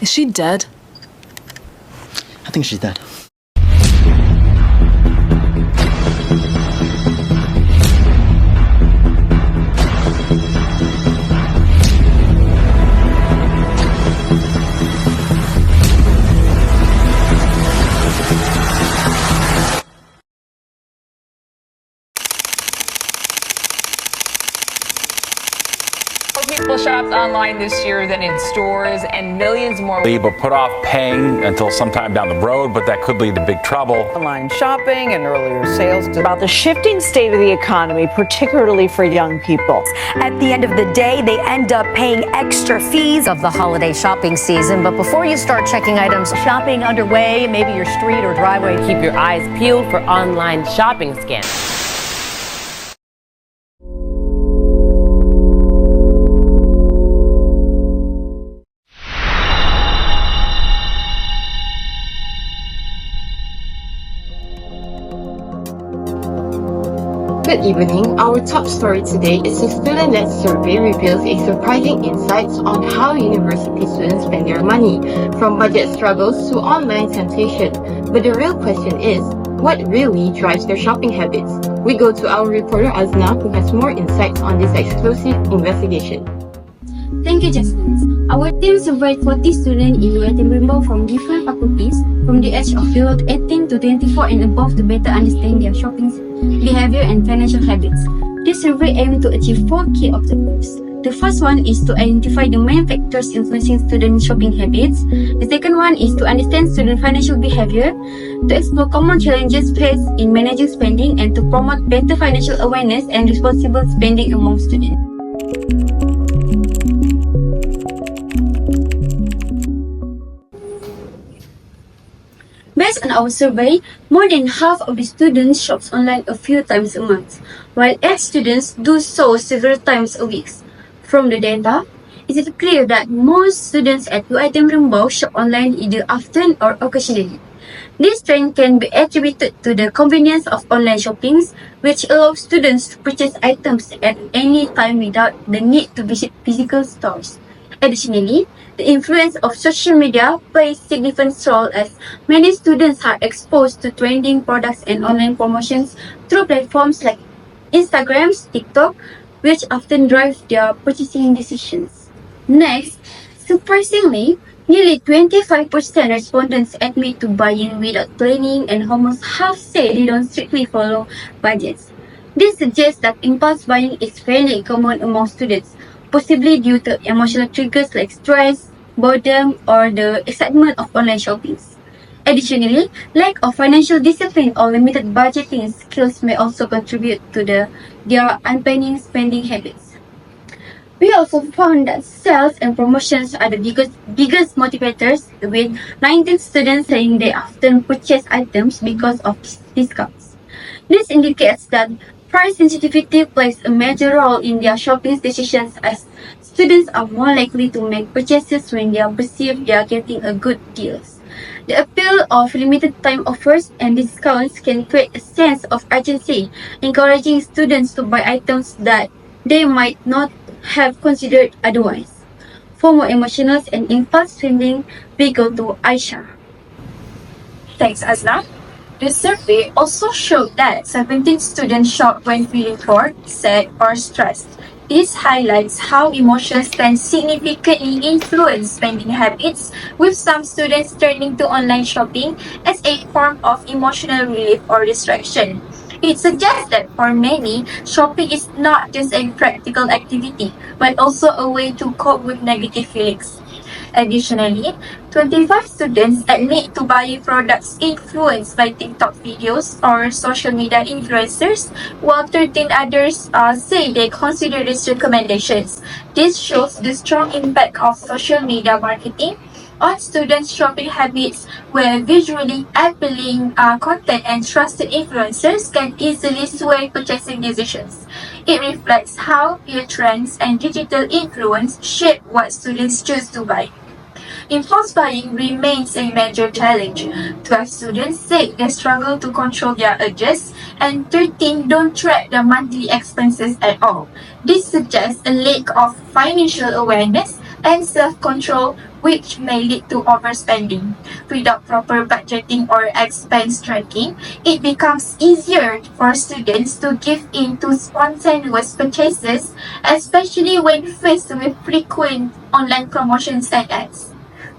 Is she dead? I think she's dead. People shopped online this year than in stores, and millions more But put off paying until sometime down the road, but that could lead to big trouble. online shopping and earlier sales. About the shifting state of the economy, particularly for young people. At the end of the day, they end up paying extra fees of the holiday shopping season. But before you start checking items, shopping underway, maybe your street or driveway. Keep your eyes peeled for online shopping scams. Good evening. Our top story today is a student-led survey reveals a surprising insights on how university students spend their money, from budget struggles to online temptation. But the real question is, what really drives their shopping habits? We go to our reporter Azna, who has more insights on this exclusive investigation. Thank you, Jasmine. Our team surveyed 40 students in Guatemala from different faculties from the age of 18 to 24 and above to better understand their shopping behavior and financial habits. This survey aimed to achieve 4 key objectives. The first one is to identify the main factors influencing student shopping habits. The second one is to understand student financial behavior, to explore common challenges faced in managing spending, and to promote better financial awareness and responsible spending among students. Based on our survey, more than half of the students shops online a few times a month, while 8 students do so several times a week. From the data, it is clear that most students at UiTM Rembau shop online either often or occasionally. This trend can be attributed to the convenience of online shopping, which allows students to purchase items at any time without the need to visit physical stores. Additionally, the influence of social media plays a significant role as many students are exposed to trending products and online promotions through platforms like Instagram, TikTok, which often drive their purchasing decisions. Next, surprisingly, nearly 25% respondents admit to buying without planning, and almost half say they don't strictly follow budgets. This suggests that impulse buying is fairly common among students, possibly due to emotional triggers like stress, boredom, or the excitement of online shopping. Additionally, lack of financial discipline or limited budgeting skills may also contribute to their unplanning spending habits. We also found that sales and promotions are the biggest motivators, with 19 students saying they often purchase items because of discounts. This indicates that price sensitivity plays a major role in their shopping decisions, as students are more likely to make purchases when they perceive they are getting a good deals. The appeal of limited time offers and discounts can create a sense of urgency, encouraging students to buy items that they might not have considered otherwise. For more emotional and impulse spending, we go to AISHAH. Thanks, Azna. The survey also showed that 17 students shop when feeling bored, sad, or stressed. This highlights how emotions can significantly influence spending habits, with some students turning to online shopping as a form of emotional relief or distraction. It suggests that for many, shopping is not just a practical activity, but also a way to cope with negative feelings. Additionally, 25 students admit to buying products influenced by TikTok videos or social media influencers, while 13 others say they consider these recommendations. This shows the strong impact of social media marketing on students' shopping habits, where visually appealing content and trusted influencers can easily sway purchasing decisions. It reflects how peer trends and digital influence shape what students choose to buy. Impulse buying remains a major challenge. 12 students say they struggle to control their urges, and 13 don't track their monthly expenses at all. This suggests a lack of financial awareness and self-control, which may lead to overspending. Without proper budgeting or expense tracking, it becomes easier for students to give in to spontaneous purchases, especially when faced with frequent online promotions and ads.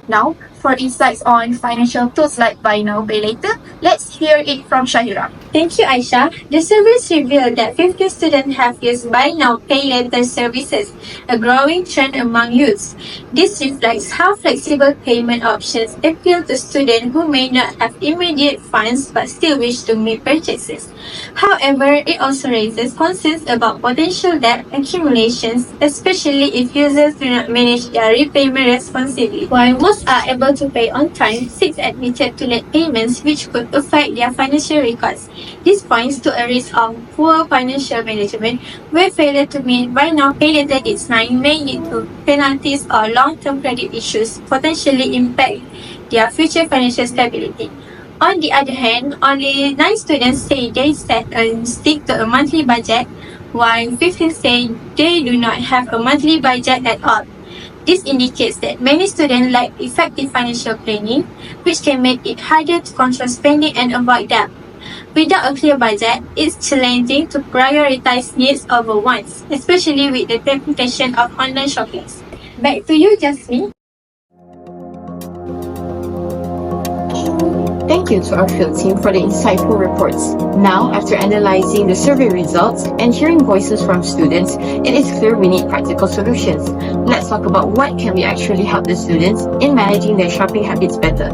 Now, for insights on financial tools like buy now, pay later, let's hear it from Syahirah. Thank you, Aisha. The surveys revealed that 50 students have used buy now, pay later services, a growing trend among youths. This reflects how flexible payment options appeal to students who may not have immediate funds but still wish to make purchases. However, it also raises concerns about potential debt accumulations, especially if users do not manage their repayment responsibly. While most are able to pay on time, 6 admitted to late payments which could affect their financial records. This points to a risk of poor financial management, where failure to meet buy now, pay later deadline may lead to penalties or long-term credit issues, potentially impact their future financial stability. On the other hand, only 9 students say they set and stick to a monthly budget, while 15 say they do not have a monthly budget at all. This indicates that many students lack effective financial planning, which can make it harder to control spending and avoid debt. Without a clear budget, it's challenging to prioritize needs over wants, especially with the temptation of online shopping. Back to you, Jasmine. Thank you to our field team for the insightful reports. Now, after analyzing the survey results and hearing voices from students, it is clear we need practical solutions. Let's talk about what can we actually help the students in managing their shopping habits better.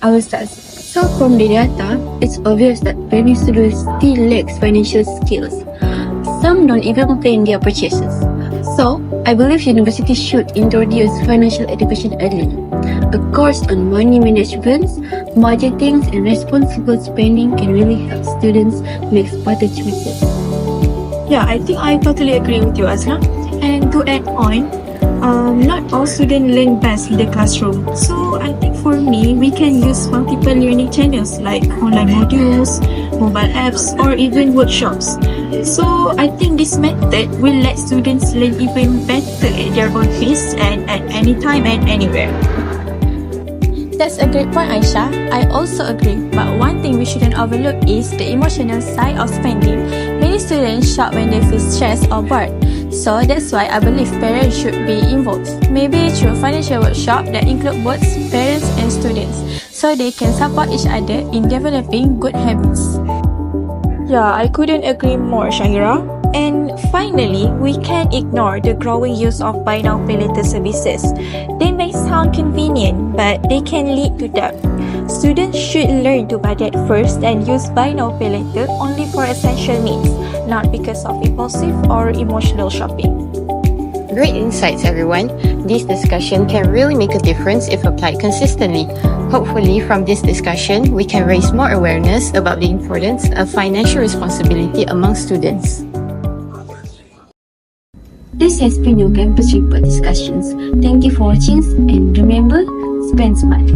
I will start. So from the data, it's obvious that many students still lack financial skills. Some don't even plan their purchases. So, I believe universities should introduce financial education early. A course on money management, budgeting, and responsible spending can really help students make smarter choices. Yeah, I think I totally agree with you, Azna. And to add on, not all students learn best in the classroom. So I think for me, we can use multiple learning channels like online modules, mobile apps, or even workshops. So I think this method will let students learn even better at their own pace and at any time and anywhere. That's a great point, Aisha. I also agree, but one thing we shouldn't overlook is the emotional side of spending. Many students shop when they feel stressed or bored. So that's why I believe parents should be involved. Maybe through financial workshop that include both parents and students, so they can support each other in developing good habits. Yeah, I couldn't agree more, Syahirah. And finally, we can't ignore the growing use of buy now pay later services. They may sound convenient, but they can lead to debt. Students should learn to budget first and use buy now pay later only for essential needs, not because of impulsive or emotional shopping. Great insights, everyone. This discussion can really make a difference if applied consistently. Hopefully, from this discussion, we can raise more awareness about the importance of financial responsibility among students. This has been your campus report discussions. Thank you for watching and remember, spend smart.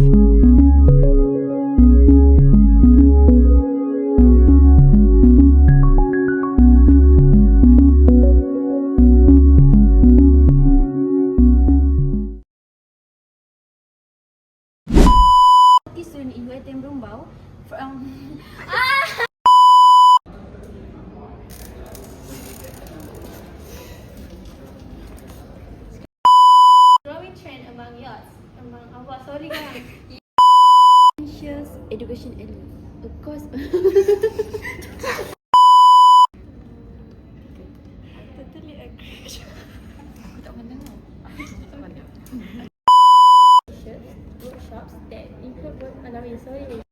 Growing trend among youths, among our sorry guys. Education early. Of course. Totally agree. Workshops that include both sorry.